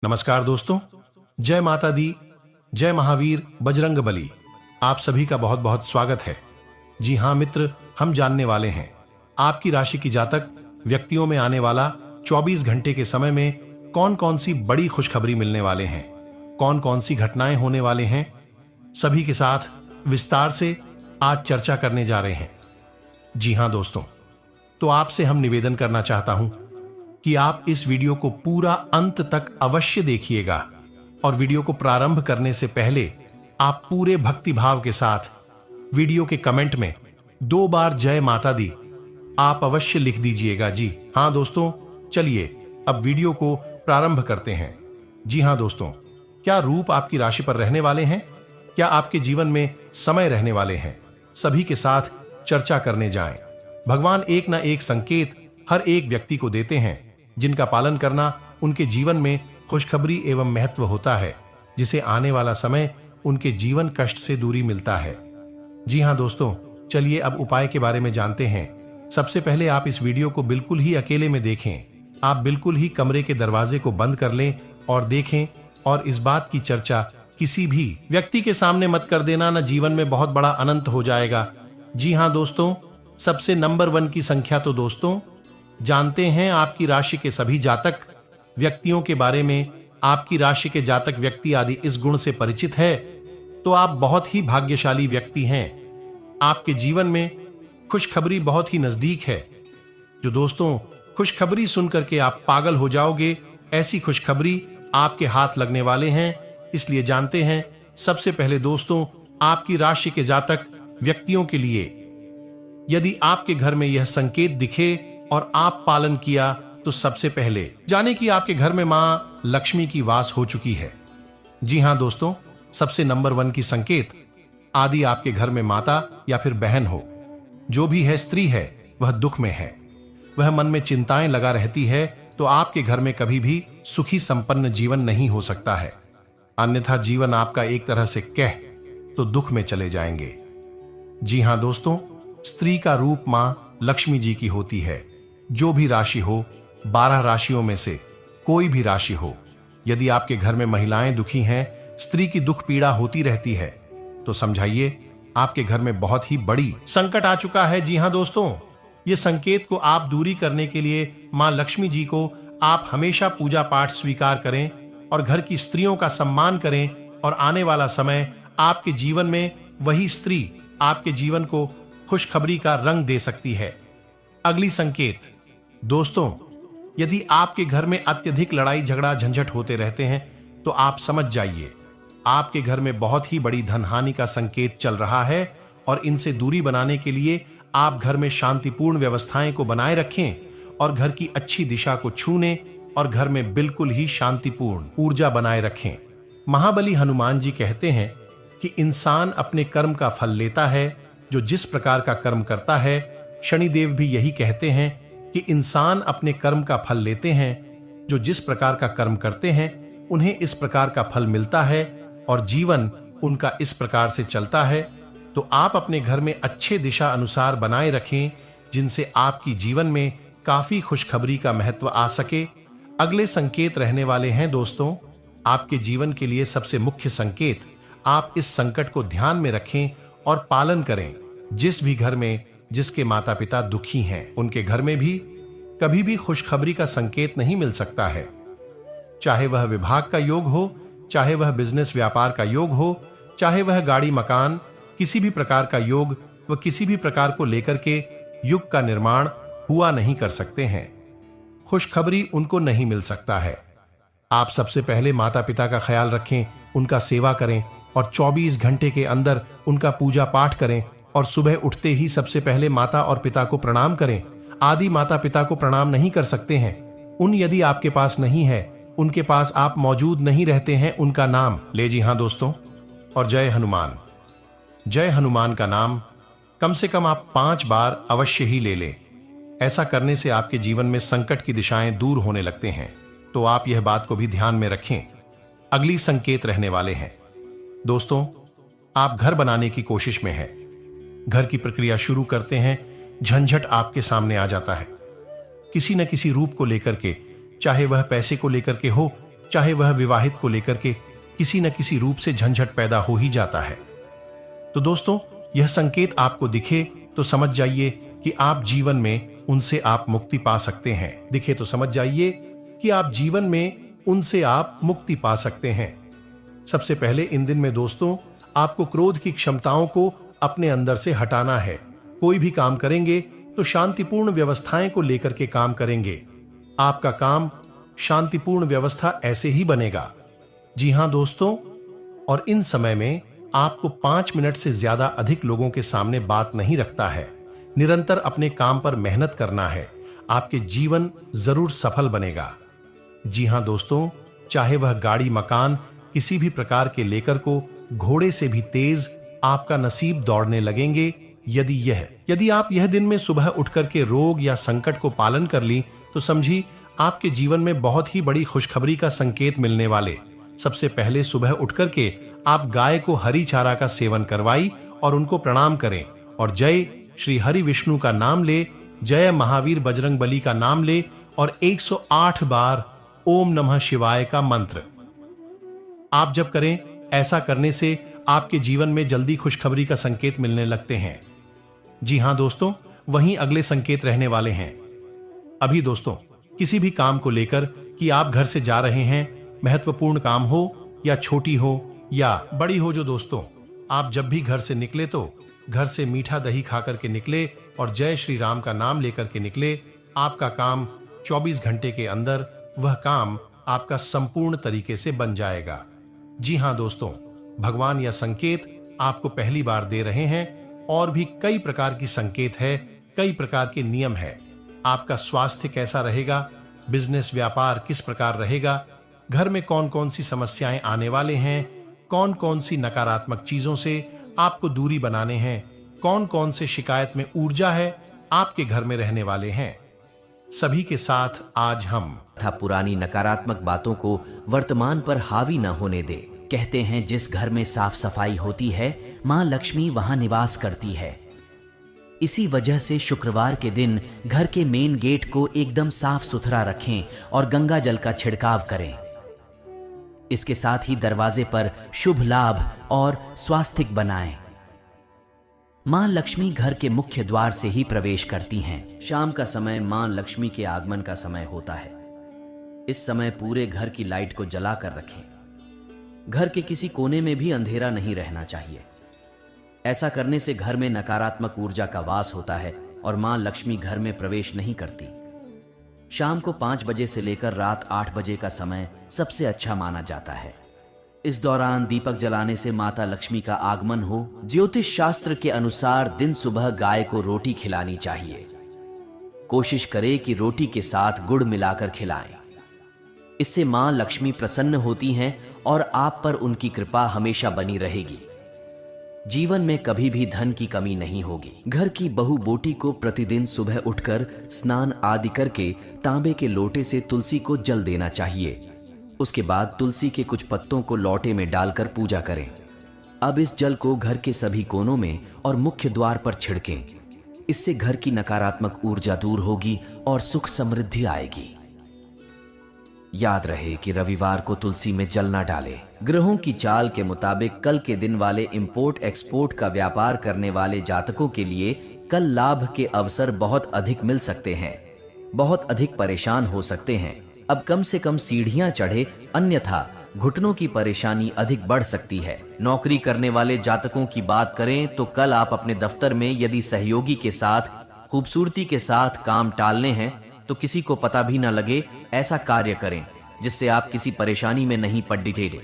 नमस्कार दोस्तों, जय माता दी, जय महावीर बजरंगबली। आप सभी का बहुत बहुत स्वागत है। जी हां मित्र, हम जानने वाले हैं आपकी राशि की जातक व्यक्तियों में आने वाला 24 घंटे के समय में कौन कौन सी बड़ी खुशखबरी मिलने वाले हैं, कौन कौन सी घटनाएं होने वाले हैं, सभी के साथ विस्तार से आज चर्चा करने जा रहे हैं। जी हां दोस्तों, तो आपसे हम निवेदन करना चाहता हूं कि आप इस वीडियो को पूरा अंत तक अवश्य देखिएगा और वीडियो को प्रारंभ करने से पहले आप पूरे भक्ति भाव के साथ वीडियो के कमेंट में 2 बार जय माता दी आप अवश्य लिख दीजिएगा। जी हां दोस्तों, चलिए अब वीडियो को प्रारंभ करते हैं। जी हां दोस्तों, क्या रूप आपकी राशि पर रहने वाले हैं, क्या आपके जीवन में समय रहने वाले हैं, सभी के साथ चर्चा करने जाएं। भगवान एक ना एक संकेत हर एक व्यक्ति को देते हैं जिनका पालन करना उनके जीवन में खुशखबरी एवं महत्व होता है, जिसे आने वाला समय उनके जीवन कष्ट से दूरी मिलता है। जी हां दोस्तों, चलिए अब उपाय के बारे में जानते हैं। सबसे पहले आप इस वीडियो को बिल्कुल ही अकेले में देखें। आप बिल्कुल ही कमरे के दरवाजे को बंद कर लें और देखें, और इस बात की चर्चा किसी भी व्यक्ति के सामने मत कर देना, न जीवन में बहुत बड़ा अनंत हो जाएगा। जी हां दोस्तों, सबसे नंबर 1 की संख्या तो दोस्तों जानते हैं आपकी राशि के सभी जातक व्यक्तियों के बारे में। आपकी राशि के जातक व्यक्ति आदि इस गुण से परिचित है तो आप बहुत ही भाग्यशाली व्यक्ति हैं। आपके जीवन में खुशखबरी बहुत ही नजदीक है। जो दोस्तों खुशखबरी सुनकर के आप पागल हो जाओगे, ऐसी खुशखबरी आपके हाथ लगने वाले हैं। इसलिए जानते हैं सबसे पहले दोस्तों आपकी राशि के जातक व्यक्तियों के लिए यदि आपके घर में यह संकेत दिखे और आप पालन किया तो सबसे पहले जाने कि आपके घर में मां लक्ष्मी की वास हो चुकी है। जी हां दोस्तों, सबसे नंबर 1 की संकेत आदि आपके घर में माता या फिर बहन हो, जो भी है स्त्री है, वह दुख में है, वह मन में चिंताएं लगा रहती है, तो आपके घर में कभी भी सुखी संपन्न जीवन नहीं हो सकता है। अन्यथा जीवन आपका एक तरह से कह तो दुख में चले जाएंगे। जी हां दोस्तों, स्त्री का रूप मां लक्ष्मी जी की होती है। जो भी राशि हो, 12 राशियों में से कोई भी राशि हो, यदि आपके घर में महिलाएं दुखी हैं, स्त्री की दुख पीड़ा होती रहती है, तो समझाइए आपके घर में बहुत ही बड़ी संकट आ चुका है। जी हां दोस्तों, ये संकेत को आप दूरी करने के लिए मां लक्ष्मी जी को आप हमेशा पूजा पाठ स्वीकार करें और घर की स्त्रियों का सम्मान करें, और आने वाला समय आपके जीवन में वही स्त्री आपके जीवन को खुशखबरी का रंग दे सकती है। अगली संकेत दोस्तों, यदि आपके घर में अत्यधिक लड़ाई झगड़ा झंझट होते रहते हैं तो आप समझ जाइए आपके घर में बहुत ही बड़ी धनहानि का संकेत चल रहा है, और इनसे दूरी बनाने के लिए आप घर में शांतिपूर्ण व्यवस्थाएं को बनाए रखें और घर की अच्छी दिशा को छूने और घर में बिल्कुल ही शांतिपूर्ण ऊर्जा बनाए रखें। महाबली हनुमान जी कहते हैं कि इंसान अपने कर्म का फल लेता है जो जिस प्रकार का कर्म करता है। शनिदेव भी यही कहते हैं कि इंसान अपने कर्म का फल लेते हैं, जो जिस प्रकार का कर्म करते हैं उन्हें इस प्रकार का फल मिलता है, और जीवन उनका इस प्रकार से चलता है। तो आप अपने घर में अच्छे दिशा अनुसार बनाए रखें, जिनसे आपकी जीवन में काफी खुशखबरी का महत्व आ सके। अगले संकेत रहने वाले हैं दोस्तों आपके जीवन के लिए सबसे मुख्य संकेत। आप इस संकट को ध्यान में रखें और पालन करें। जिस भी घर में जिसके माता पिता दुखी हैं, उनके घर में भी कभी भी खुशखबरी का संकेत नहीं मिल सकता है। चाहे वह विभाग का योग हो, चाहे वह बिजनेस व्यापार का योग हो, चाहे वह गाड़ी मकान, किसी भी प्रकार का योग व किसी भी प्रकार को लेकर के युग का निर्माण हुआ नहीं कर सकते हैं। खुशखबरी उनको नहीं मिल सकता है। आप सबसे पहले माता पिता का ख्याल रखें, उनका सेवा करें और 24 घंटे के अंदर उनका पूजा पाठ करें, और सुबह उठते ही सबसे पहले माता और पिता को प्रणाम करें। आदि माता पिता को प्रणाम नहीं कर सकते हैं, उन यदि आपके पास नहीं है, उनके पास आप मौजूद नहीं रहते हैं, उनका नाम ले। जी हां दोस्तों, और जय हनुमान, जय हनुमान का नाम कम से कम आप 5 बार अवश्य ही ले लें। ऐसा करने से आपके जीवन में संकट की दिशाएं दूर होने लगते हैं, तो आप यह बात को भी ध्यान में रखें। अगली संकेत रहने वाले हैं दोस्तों, आप घर बनाने की कोशिश में हैं, घर की प्रक्रिया शुरू करते हैं, झंझट आपके सामने आ जाता है किसी न किसी रूप को लेकर के, चाहे वह पैसे को लेकर के हो चाहे वह विवाहित को लेकर के किसी न किसी रूप से झंझट पैदा हो ही जाता है। तो दोस्तों, यह संकेत आपको दिखे तो समझ जाइए कि आप जीवन में उनसे आप मुक्ति पा सकते हैं। दिखे तो समझ जाइए कि आप जीवन में उनसे आप मुक्ति पा सकते हैं। सबसे पहले इन दिन में दोस्तों, आपको क्रोध की क्षमताओं को अपने अंदर से हटाना है। कोई भी काम करेंगे तो शांतिपूर्ण व्यवस्थाएं को लेकर के काम करेंगे। आपका काम शांतिपूर्ण व्यवस्था ऐसे ही बनेगा। जी हां दोस्तों, और इन समय में आपको 5 मिनट से ज्यादा अधिक लोगों के सामने बात नहीं रखता है। निरंतर अपने काम पर मेहनत करना है। आपके जीवन जरूर सफल बनेगा। जी हां दोस्तों, चाहे वह गाड़ी मकान किसी भी प्रकार के लेकर को घोड़े से भी तेज आपका नसीब दौड़ने लगेंगे। यदि आप यह दिन में सुबह उठकर के रोग या संकट को पालन कर ली तो समझी आपके जीवन में बहुत ही बड़ी खुशखबरी का संकेत मिलने वाले। सबसे पहले सुबह उठकर के आप गाय को हरी चारा का सेवन करवाई और उनको प्रणाम करें और जय श्री हरि विष्णु का नाम ले, जय महावीर बजरंग बली का नाम ले और 108 बार ओम नमः शिवाय का मंत्र आप जब करें। ऐसा करने से आपके जीवन में जल्दी खुशखबरी का संकेत मिलने लगते हैं। जी हां दोस्तों, वहीं अगले संकेत रहने वाले हैं। अभी दोस्तों, किसी भी काम को लेकर कि आप घर से जा रहे हैं, महत्वपूर्ण काम हो या छोटी हो या बड़ी हो, जो दोस्तों आप जब भी घर से निकले तो घर से मीठा दही खा करके निकले और जय श्री राम का नाम लेकर के निकले। आपका काम 24 घंटे के अंदर वह काम आपका संपूर्ण तरीके से बन जाएगा। जी हां दोस्तों, भगवान यह संकेत आपको पहली बार दे रहे हैं। और भी कई प्रकार की संकेत है, कई प्रकार के नियम है। आपका स्वास्थ्य कैसा रहेगा, बिजनेस व्यापार किस प्रकार रहेगा, घर में कौन कौन सी समस्याएं आने वाले हैं, कौन कौन सी नकारात्मक चीजों से आपको दूरी बनाने हैं, कौन कौन से शिकायत में ऊर्जा है आपके घर में रहने वाले हैं, सभी के साथ आज हम पुरानी नकारात्मक बातों को वर्तमान पर हावी न होने दे। कहते हैं जिस घर में साफ सफाई होती है मां लक्ष्मी वहां निवास करती है। इसी वजह से शुक्रवार के दिन घर के मेन गेट को एकदम साफ सुथरा रखें और गंगा जल का छिड़काव करें। इसके साथ ही दरवाजे पर शुभ लाभ और स्वास्तिक बनाएं। मां लक्ष्मी घर के मुख्य द्वार से ही प्रवेश करती हैं। शाम का समय मां लक्ष्मी के आगमन का समय होता है। इस समय पूरे घर की लाइट को जलाकर रखें। घर के किसी कोने में भी अंधेरा नहीं रहना चाहिए। ऐसा करने से घर में नकारात्मक ऊर्जा का वास होता है और मां लक्ष्मी घर में प्रवेश नहीं करती। शाम को 5 बजे से लेकर रात 8 बजे का समय सबसे अच्छा माना जाता है। इस दौरान दीपक जलाने से माता लक्ष्मी का आगमन हो। ज्योतिष शास्त्र के अनुसार दिन सुबह गाय को रोटी खिलानी चाहिए। कोशिश करें कि रोटी के साथ गुड़ मिलाकर खिलाएं। इससे मां लक्ष्मी प्रसन्न होती हैं और आप पर उनकी कृपा हमेशा बनी रहेगी। जीवन में कभी भी धन की कमी नहीं होगी। घर की बहू बोटी को प्रतिदिन सुबह उठकर स्नान आदि करके तांबे के लोटे से तुलसी को जल देना चाहिए। उसके बाद तुलसी के कुछ पत्तों को लोटे में डालकर पूजा करें। अब इस जल को घर के सभी कोनों में और मुख्य द्वार पर छिड़कें। इससे घर की नकारात्मक ऊर्जा दूर होगी और सुख समृद्धि आएगी। याद रहे कि रविवार को तुलसी में जल न डालें। ग्रहों की चाल के मुताबिक कल के दिन वाले इंपोर्ट एक्सपोर्ट का व्यापार करने वाले जातकों के लिए कल लाभ के अवसर बहुत अधिक मिल सकते हैं। बहुत अधिक परेशान हो सकते हैं। अब कम से कम सीढ़ियां चढ़े, अन्यथा घुटनों की परेशानी अधिक बढ़ सकती है। नौकरी करने वाले जातकों की बात करें तो कल आप अपने दफ्तर में यदि सहयोगी के साथ खूबसूरती के साथ काम टालने हैं तो किसी को पता भी न लगे, ऐसा कार्य करें जिससे आप किसी परेशानी में नहीं पड़ डिटेले।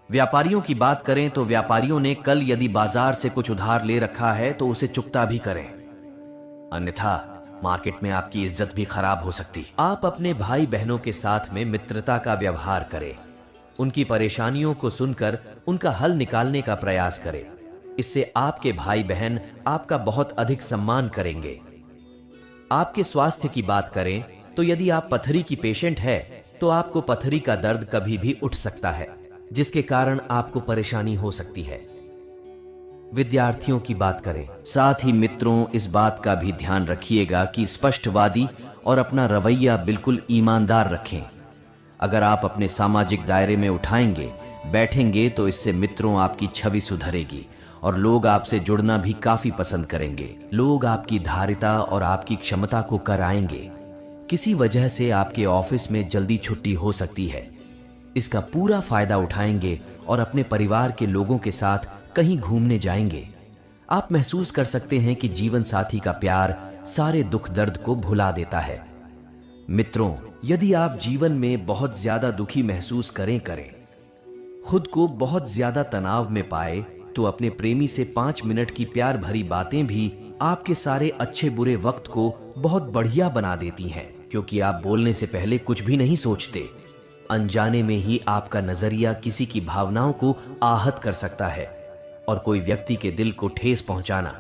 व्यापारियों की बात करें तो व्यापारियों ने कल यदि बाजार से कुछ उधार ले रखा है तो उसे चुकता भी करें, अन्यथा मार्केट में आपकी इज्जत भी खराब हो सकती। आप अपने भाई बहनों के साथ में मित्रता का व्यवहार करें। उनकी परेशानियों को सुनकर उनका हल निकालने का प्रयास करें। इससे आपके भाई बहन आपका बहुत अधिक सम्मान करेंगे। आपके स्वास्थ्य की बात करें तो यदि आप पथरी की पेशेंट है तो आपको पथरी का दर्द कभी भी उठ सकता है, जिसके कारण आपको परेशानी हो सकती है। विद्यार्थियों की बात करें, साथ ही मित्रों इस बात का भी ध्यान रखिएगा कि स्पष्टवादी और अपना रवैया बिल्कुल ईमानदार रखें। अगर आप अपने सामाजिक दायरे में उठाएंगे, बैठेंगे तो इससे मित्रों आपकी छवि सुधरेगी और लोग आपसे जुड़ना भी काफी पसंद करेंगे। लोग आपकी धारिता और आपकी क्षमता को कराएंगे। किसी वजह से आपके ऑफिस में जल्दी छुट्टी हो सकती है। इसका पूरा फायदा उठाएंगे और अपने परिवार के लोगों के साथ कहीं घूमने जाएंगे। आप महसूस कर सकते हैं कि जीवन साथी का प्यार सारे दुख दर्द को भुला देता है। मित्रों, यदि आप जीवन में बहुत ज्यादा दुखी महसूस करें, खुद को बहुत ज्यादा तनाव में पाए, तो अपने प्रेमी से 5 मिनट की प्यार भरी बातें भी आपके सारे अच्छे बुरे वक्त को बहुत बढ़िया बना देती हैं, क्योंकि आप बोलने से पहले कुछ भी नहीं सोचते। अनजाने में ही आपका नजरिया किसी की भावनाओं को आहत कर सकता है और कोई व्यक्ति के दिल को ठेस पहुंचाना,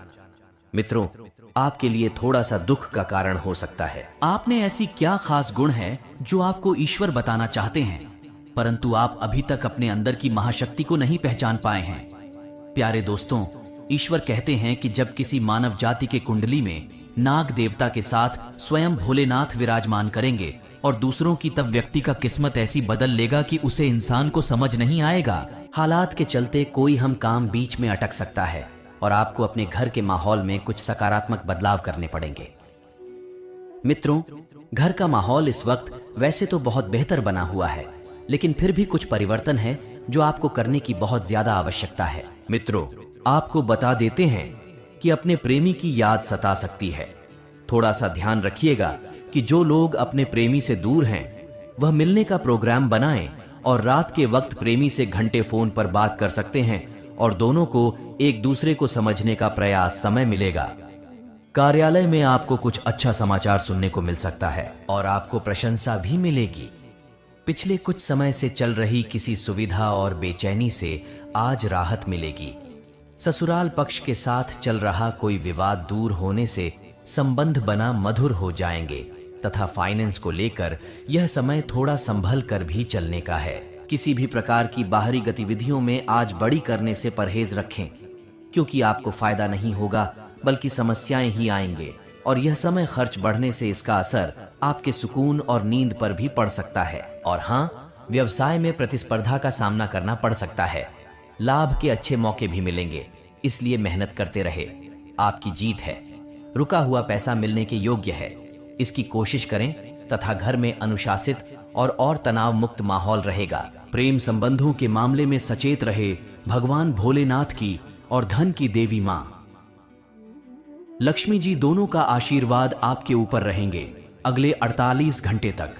मित्रों, आपके लिए थोड़ा सा दुख का कारण हो सकता है। आपने ऐसी क्या खास गुण है जो आपको ईश्वर बताना चाहते हैं, परंतु आप अभी तक अपने अंदर की महाशक्ति को नहीं पहचान पाए हैं। प्यारे दोस्तों, ईश्वर कहते हैं कि जब किसी मानव जाति के कुंडली में नाग देवता के साथ स्वयं भोलेनाथ विराजमान करेंगे और दूसरों की, तब व्यक्ति का किस्मत ऐसी बदल लेगा कि उसे इंसान को समझ नहीं आएगा। हालात के चलते कोई हम काम बीच में अटक सकता है और आपको अपने घर के माहौल में कुछ सकारात्मक बदलाव करने पड़ेंगे। मित्रों, घर का माहौल इस वक्त वैसे तो बहुत बेहतर बना हुआ है, लेकिन फिर भी कुछ परिवर्तन है जो आपको करने की बहुत ज्यादा आवश्यकता है। मित्रों, आपको बता देते हैं कि अपने प्रेमी की याद सता सकती है। थोड़ा सा ध्यान रखिएगा कि जो लोग अपने प्रेमी से दूर हैं, वह मिलने का प्रोग्राम बनाएं और रात के वक्त प्रेमी से घंटे फोन पर बात कर सकते हैं और दोनों को एक दूसरे को समझने का प्रयास समय मिलेगा। कार्यालय में आपको कुछ अच्छा समाचार सुनने को मिल सकता है और आपको प्रशंसा भी मिलेगी। पिछले कुछ समय से चल रही किसी सुविधा और बेचैनी से आज राहत मिलेगी। ससुराल पक्ष के साथ चल रहा कोई विवाद दूर होने से संबंध बना मधुर हो जाएंगे तथा फाइनेंस को लेकर यह समय थोड़ा संभल कर भी चलने का है। किसी भी प्रकार की बाहरी गतिविधियों में आज बड़ी करने से परहेज रखें, क्योंकि आपको फायदा नहीं होगा बल्कि समस्याएं ही आएंगे और यह समय खर्च बढ़ने से इसका असर आपके सुकून और नींद पर भी पड़ सकता है। और हाँ, व्यवसाय में प्रतिस्पर्धा का सामना करना पड़ सकता है। लाभ के अच्छे मौके भी मिलेंगे, इसलिए मेहनत करते रहे। आपकी जीत है। रुका हुआ पैसा मिलने के योग्य है, इसकी कोशिश करें तथा घर में अनुशासित और तनाव मुक्त माहौल रहेगा। प्रेम संबंधों के मामले में सचेत रहे। भगवान भोलेनाथ की और धन की देवी मां लक्ष्मी जी दोनों का आशीर्वाद आपके ऊपर रहेंगे अगले 48 घंटे तक।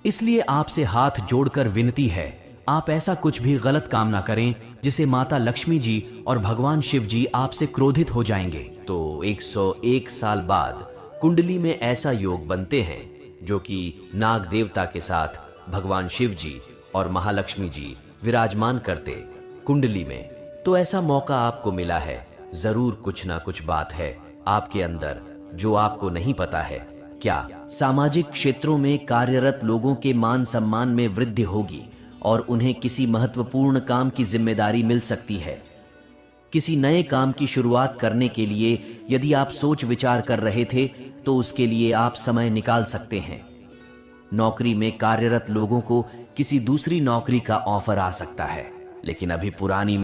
इसलिए आपसे हाथ जोड़कर विनती है, आप ऐसा कुछ भी गलत काम ना करें जिसे माता लक्ष्मी जी और भगवान शिव जी आपसे क्रोधित हो जाएंगे। तो 101 साल बाद कुंडली में ऐसा योग बनते हैं जो कि नाग देवता के साथ भगवान शिव जी और महालक्ष्मी जी विराजमान करते कुंडली में। तो ऐसा मौका आपको मिला है। जरूर कुछ ना कुछ बात है आपके अंदर जो आपको नहीं पता है। क्या सामाजिक क्षेत्रों में कार्यरत लोगों के मान सम्मान में वृद्धि होगी और उन्हें किसी महत्वपूर्ण काम की जिम्मेदारी मिल सकती है। किसी नए काम की शुरुआत करने के लिए यदि आप सोच विचार कर रहे थे तो उसके लिए आप समय निकाल सकते हैं। नौकरी में कार्यरत लोगों को किसी दूसरी नौकरी का ऑफर आ सकता है, लेकिन अभी पुरानी